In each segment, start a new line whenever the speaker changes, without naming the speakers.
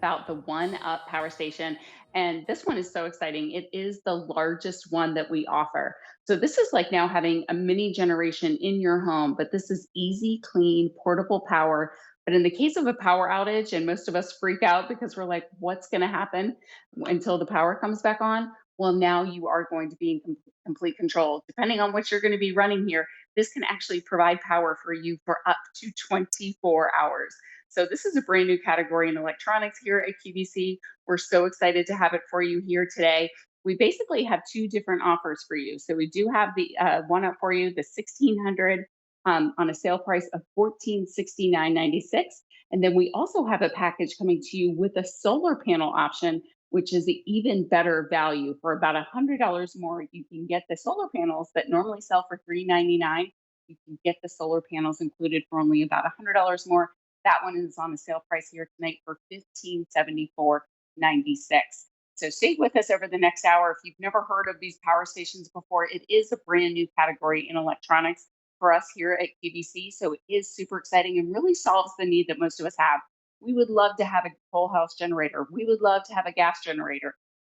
About the ONEUP power station. And this one is so exciting. It is the largest one that we offer. So this is like now having a mini generation in your home, but this is easy, clean, portable power. But in the case of a power outage, and most of us freak out because we're like, what's going to happen until the power comes back on? Well, now you are going to be in complete control. Depending on what you're going to be running here, this can actually provide power for you for up to 24 hours. So this is a brand new category in electronics here at QVC. We're so excited to have it for you here today. We basically have two different offers for you. So we do have the one up for you, the 1600 on a sale price of 1469.96, and then we also have a package coming to you with a solar panel option, which is the even better value. For about $100 more, you can get the solar panels that normally sell for $399. You can get the solar panels included for only about $100 more. That one is on a sale price here tonight for 1574.96. So stay with us over the next hour. If you've never heard of these power stations before, it is a brand new category in electronics for us here at QVC. So it is super exciting and really solves the need that most of us have. We would love to have a whole house generator. We would love to have a gas generator.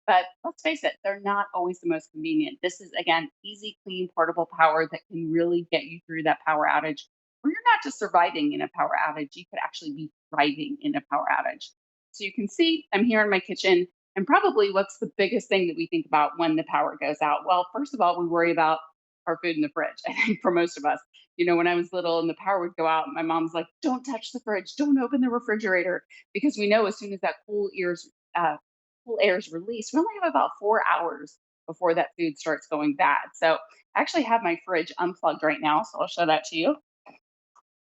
But let's face it, they're not always the most convenient. This is, again, easy, clean, portable power that can really get you through that power outage, or you're not just surviving in a power outage, you could actually be thriving in a power outage. So you can see I'm here in my kitchen. And probably what's the biggest thing that we think about when the power goes out? Well, first of all, we worry about our food in the fridge. I think for most of us, when I was little and the power would go out, my mom's like, don't touch the fridge, don't open the refrigerator, because we know as soon as that cool air is released, we only have about 4 hours before that food starts going bad. So I actually have my fridge unplugged right now, so I'll show that to you.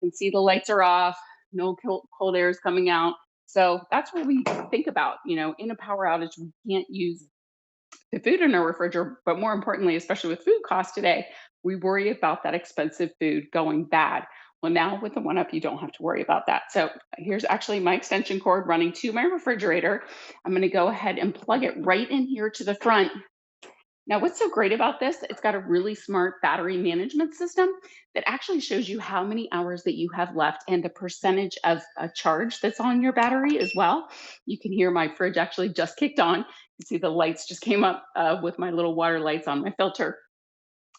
Can see the lights are off, no cold air is coming out. So that's what we think about. In a power outage, we can't use the food in our refrigerator, but more importantly, especially with food costs today, we worry about that expensive food going bad. Well, now with the one up, you don't have to worry about that. So here's actually my extension cord running to my refrigerator. I'm going to go ahead and plug it right in here to the front. Now, what's so great about this? It's got a really smart battery management system that actually shows you how many hours that you have left and the percentage of a charge that's on your battery as well. You can hear my fridge actually just kicked on. You can see the lights just came up with my little water lights on my filter.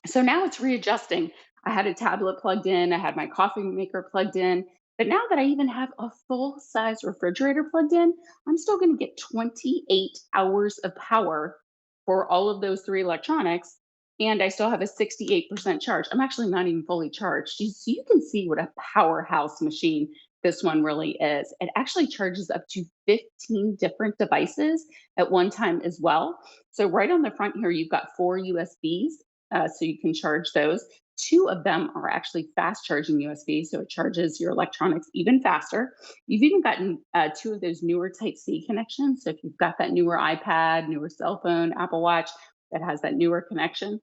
So now it's readjusting. I had a tablet plugged in, I had my coffee maker plugged in. But now that I even have a full size refrigerator plugged in, I'm still going to get 28 hours of power for all of those three electronics. And I still have a 68% charge. I'm actually not even fully charged. So you can see what a powerhouse machine this one really is. It actually charges up to 15 different devices at one time as well. So, right on the front here, you've got four USBs, so you can charge those. Two of them are actually fast charging USB, so it charges your electronics even faster. You've even gotten two of those newer Type C connections. So if you've got that newer iPad, newer cell phone, Apple Watch that has that newer connection,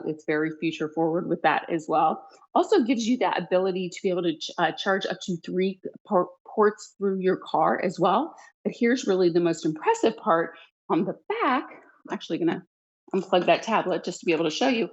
it's very future forward with that as well. Also gives you that ability to be able to charge up to three ports through your car as well. But here's really the most impressive part on the back. I'm actually going to unplug that tablet just to be able to show you.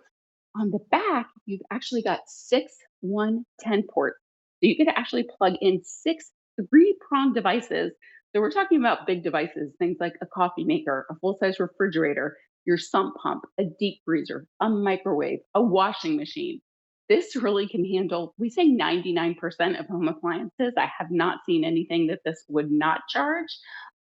On the back, you've actually got six 110 ports. So you could actually plug in six three-prong devices. So we're talking about big devices, things like a coffee maker, a full-size refrigerator, your sump pump, a deep freezer, a microwave, a washing machine. This really can handle, we say 99% of home appliances. I have not seen anything that this would not charge.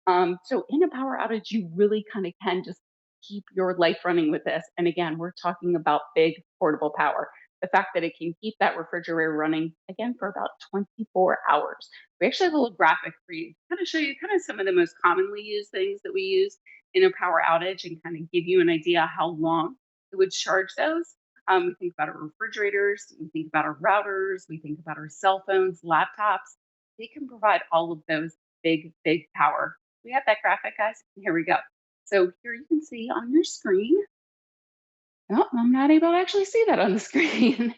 So in a power outage, you really kind of can just keep your life running with this. And again, we're talking about big portable power. The fact that it can keep that refrigerator running again for about 24 hours. We actually have a little graphic for you to kind of show you kind of some of the most commonly used things that we use in a power outage and kind of give you an idea how long it would charge those. We think about our refrigerators, we think about our routers, we think about our cell phones, laptops. They can provide all of those big power. We have that graphic, guys. Here we go. So here you can see on your screen. Oh, I'm not able to actually see that on the screen.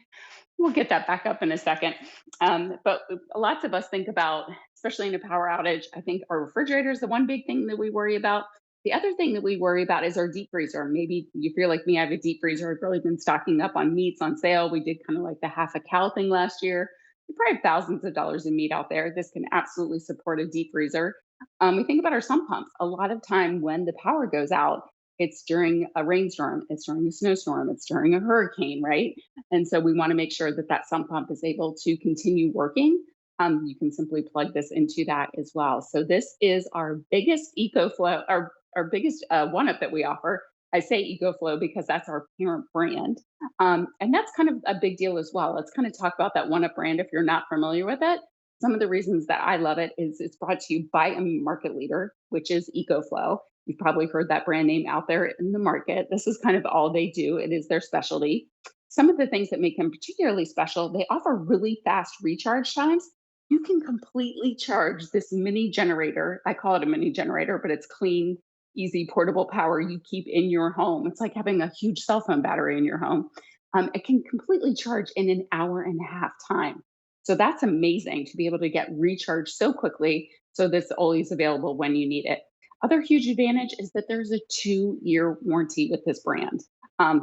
We'll get that back up in a second. But lots of us think about, especially in a power outage, I think our refrigerator is the one big thing that we worry about. The other thing that we worry about is our deep freezer. Maybe you feel like me, I have a deep freezer. I've really been stocking up on meats on sale. We did kind of like the half a cow thing last year. We probably have thousands of dollars in meat out there. This can absolutely support a deep freezer. We think about our sump pumps. A lot of time when the power goes out, it's during a rainstorm, it's during a snowstorm, it's during a hurricane, right? And so we want to make sure that that sump pump is able to continue working. You can simply plug this into that as well. So this is our biggest EcoFlow, our biggest one-up that we offer. I say EcoFlow because that's our parent brand. And that's kind of a big deal as well. Let's kind of talk about that one-up brand if you're not familiar with it. Some of the reasons that I love it is it's brought to you by a market leader, which is Ecoflow. You've probably heard that brand name out there in the market. This is kind of all they do, it is their specialty. Some of the things that make them particularly special, they offer really fast recharge times. You can completely charge this mini generator. I call it a mini generator, but it's clean, easy, portable power you keep in your home. It's like having a huge cell phone battery in your home. It can completely charge in an hour and a half time. So that's amazing to be able to get recharged so quickly. So that's always available when you need it. Other huge advantage is that there's a 2-year warranty with this brand.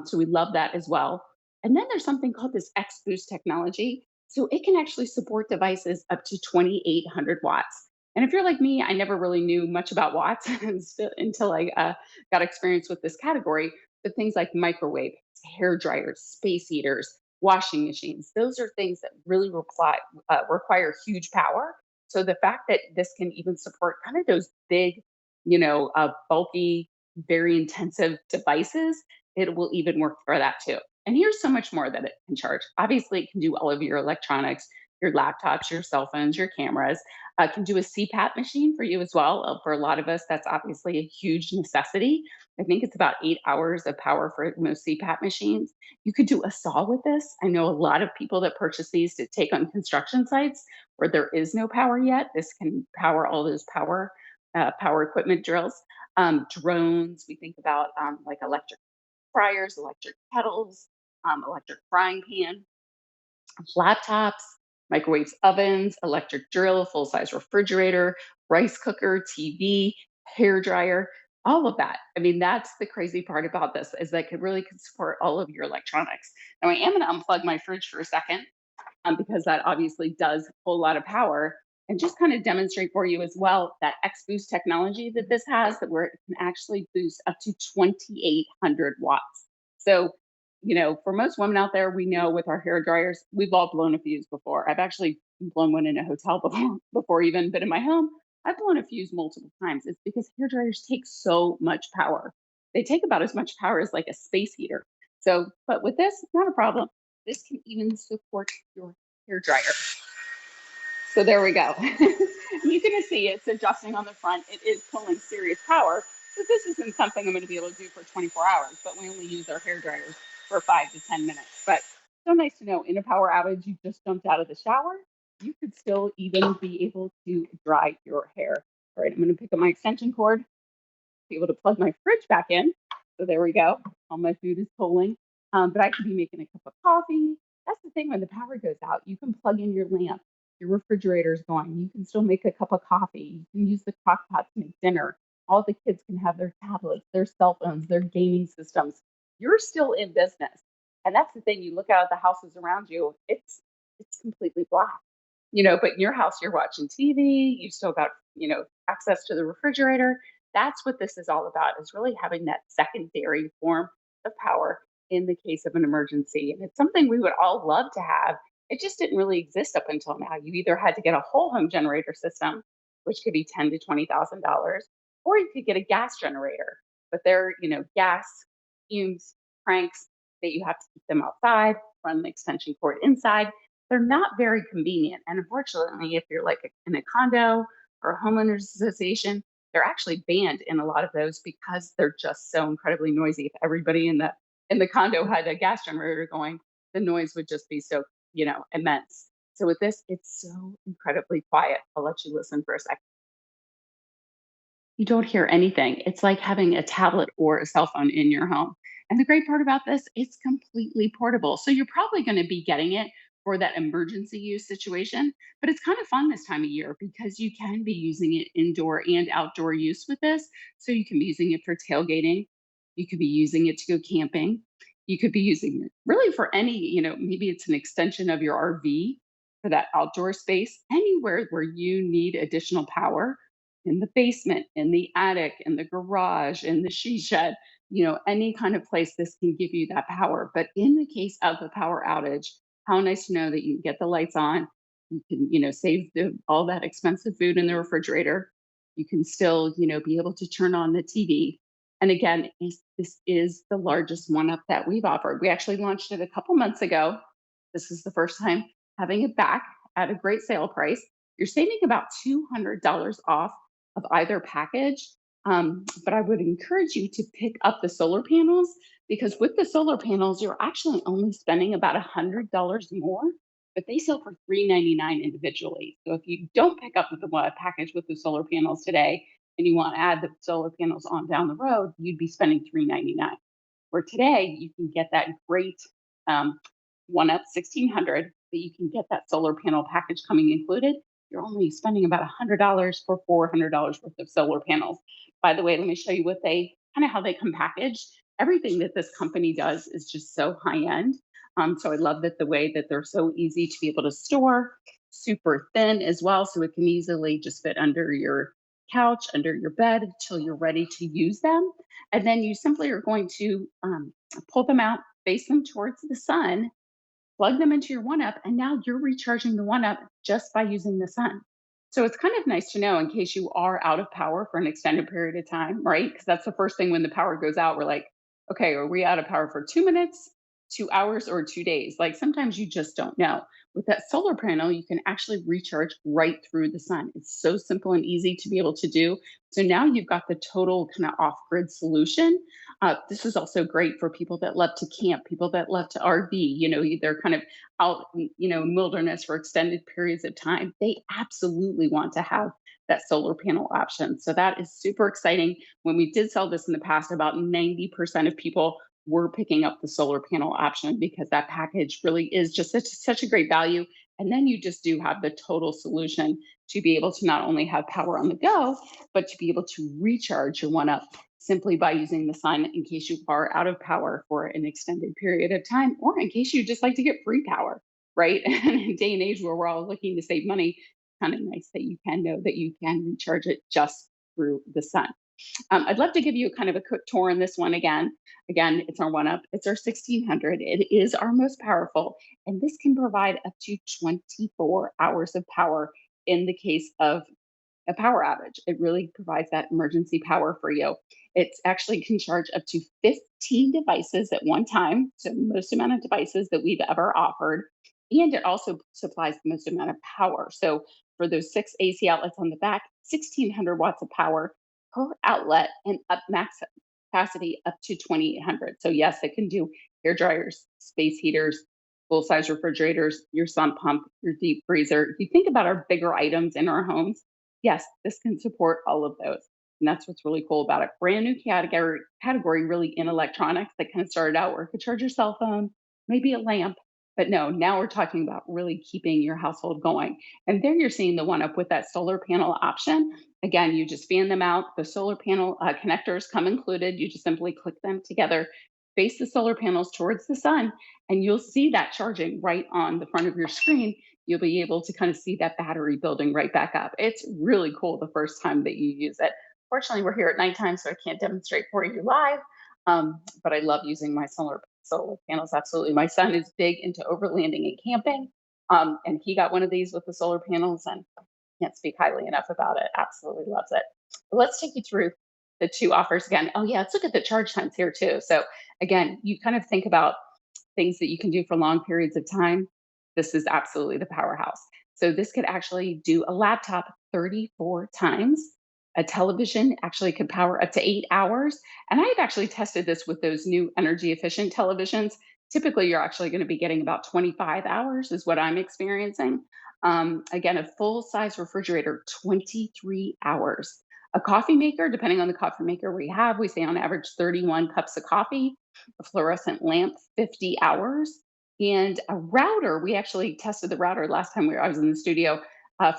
So we love that as well. And then there's something called this X Boost technology. So it can actually support devices up to 2,800 watts. And if you're like me, I never really knew much about watts until I got experience with this category. But things like microwave, hair dryers, space heaters, washing machines. Those are things that really require huge power. So the fact that this can even support kind of those big, bulky, very intensive devices, it will even work for that too. And here's so much more that it can charge. Obviously, it can do all of your electronics, your laptops, your cell phones, your cameras. Can do a CPAP machine for you as well. For a lot of us, that's obviously a huge necessity. I think it's about 8 hours of power for most CPAP machines. You could do a saw with this. I know a lot of people that purchase these to take on construction sites where there is no power yet. This can power all those power equipment drills. Drones. We think about like electric fryers, electric kettles, electric frying pan, laptops, microwaves, ovens, electric drill, full size refrigerator, rice cooker, TV, hair dryer, all of that. I mean, that's the crazy part about this is that it really can support all of your electronics. Now, I am going to unplug my fridge for a second because that obviously does pull a lot of power. And just kind of demonstrate for you as well that X Boost technology that this has, that where it can actually boost up to 2,800 watts. So, for most women out there, we know with our hair dryers, we've all blown a fuse before. I've actually blown one in a hotel before even, but in my home, I've blown a fuse multiple times. It's because hair dryers take so much power. They take about as much power as like a space heater. So, but with this, not a problem. This can even support your hair dryer. So there we go. You can see it's adjusting on the front. It is pulling serious power. So this isn't something I'm going to be able to do for 24 hours, but we only use our hair dryers for 5 to 10 minutes. But so nice to know in a power outage, you just jumped out of the shower. You could still even be able to dry your hair. All right, I'm going to pick up my extension cord, be able to plug my fridge back in. So there we go. All my food is cooling. But I could be making a cup of coffee. That's the thing when the power goes out, you can plug in your lamp. Your refrigerator's going. You can still make a cup of coffee. You can use the crock pot to make dinner. All the kids can have their tablets, their cell phones, their gaming systems. You're still in business. And that's the thing. You look out at the houses around you, it's completely black. But in your house, you're watching TV, you still got, access to the refrigerator. That's what this is all about, is really having that secondary form of power in the case of an emergency. And it's something we would all love to have. It just didn't really exist up until now. You either had to get a whole home generator system, which could be ten to $20,000, or you could get a gas generator. But they're, gas, fumes, cranks that you have to keep them outside, run the extension cord inside. They're not very convenient. And unfortunately, if you're like in a condo or a homeowners association, they're actually banned in a lot of those because they're just so incredibly noisy. If everybody in the condo had a gas generator going, the noise would just be so, immense. So with this, it's so incredibly quiet. I'll let you listen for a second. You don't hear anything. It's like having a tablet or a cell phone in your home. And the great part about this, it's completely portable. So you're probably going to be getting it for that emergency use situation. But it's kind of fun this time of year because you can be using it indoor and outdoor use with this. So you can be using it for tailgating. You could be using it to go camping. You could be using it really for any, maybe it's an extension of your RV for that outdoor space, anywhere where you need additional power. in the basement, in the attic, in the garage, in the she shed, any kind of place this can give you that power. But in the case of a power outage, how nice to know that you can get the lights on. You can, save all that expensive food in the refrigerator. You can still, be able to turn on the TV. And again, this is the largest one up that we've offered. We actually launched it a couple months ago. This is the first time having it back at a great sale price. You're saving about $200 off of either package. But I would encourage you to pick up the solar panels because with the solar panels, you're actually only spending about $100 more, but they sell for $399 individually. So if you don't pick up the package with the solar panels today and you want to add the solar panels on down the road, you'd be spending $399. Where today you can get that great um, ONEUP 1600, but you can get that solar panel package coming included. You're only spending about $100 for $400 worth of solar panels. By the way, let me show you what they kind of how they come packaged. Everything that this company does is just so high end. So I love that the way that they're so easy to be able to store, super thin as well, so it can easily just fit under your couch, under your bed until you're ready to use them. And then you simply are going to pull them out, face them towards the sun, plug them into your OneUp, and now you're recharging the OneUp just by using the sun. So it's kind of nice to know in case you are out of power for an extended period of time, right? Because that's the first thing when the power goes out. We're like, okay, are we out of power for 2 minutes, 2 hours, or 2 days? Like sometimes you just don't know. With that solar panel, you can actually recharge right through the sun. It's so simple and easy to be able to do. So now you've got the total kind of off grid solution. This is also great for people that love to camp, people that love to RV, they're kind of out, wilderness for extended periods of time. They absolutely want to have that solar panel option. So that is super exciting. When we did sell this in the past, about 90% of people were picking up the solar panel option because that package really is just such a great value. And then you just do have the total solution to be able to not only have power on the go, but to be able to recharge your one up simply by using the sun in case you are out of power for an extended period of time, or in case you just like to get free power, right? And in a day and age where we're all looking to save money, kind of nice that you can know that you can recharge it just through the sun. I'd love to give you kind of a quick tour on this one again. Again, it's our one up. It's our 1600. It is our most powerful, and this can provide up to 24 hours of power in the case of a power outage. It really provides that emergency power for you. It actually can charge up to 15 devices at one time, so most amount of devices that we've ever offered. And it also supplies the most amount of power. So for those 6 AC outlets on the back, 1600 watts of power per outlet and up max capacity up to 2800. So yes, it can do hair dryers, space heaters, full size refrigerators, your sump pump, your deep freezer. If you think about our bigger items in our homes, yes, this can support all of those. And that's what's really cool about it. Brand new category really in electronics that kind of started out where it could charge your cell phone, maybe a lamp. But no, now we're talking about really keeping your household going. And there you're seeing the one up with that solar panel option. Again, you just fan them out. The solar panel connectors come included. You just simply click them together, face the solar panels towards the sun, and you'll see that charging right on the front of your screen. You'll be able to kind of see that battery building right back up. It's really cool the first time that you use it. Fortunately, we're here at nighttime, so I can't demonstrate for you live. But I love using my solar panels. Absolutely, my son is big into overlanding and camping, and he got one of these with the solar panels, and can't speak highly enough about it. Absolutely loves it. But let's take you through the two offers again. Oh yeah, let's look at the charge times here too. So again, you kind of think about things that you can do for long periods of time. This is absolutely the powerhouse. So this could actually do a laptop 34 times. A television actually could power up to 8 hours. And I've actually tested this with those new energy efficient televisions. Typically, you're actually going to be getting about 25 hours, is what I'm experiencing. Again, a full size refrigerator, 23 hours. A coffee maker, depending on the coffee maker we say on average 31 cups of coffee. A fluorescent lamp, 50 hours. And a router, we actually tested the router last time I was in the studio.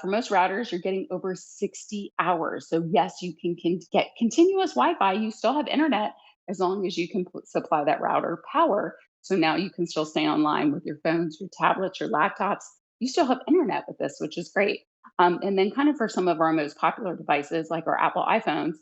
For most routers, you're getting over 60 hours. So, yes, you can get continuous Wi Fi. You still have internet as long as you can supply that router power. So now you can still stay online with your phones, your tablets, your laptops. You still have internet with this, which is great. And then, kind of for some of our most popular devices, like our Apple iPhones,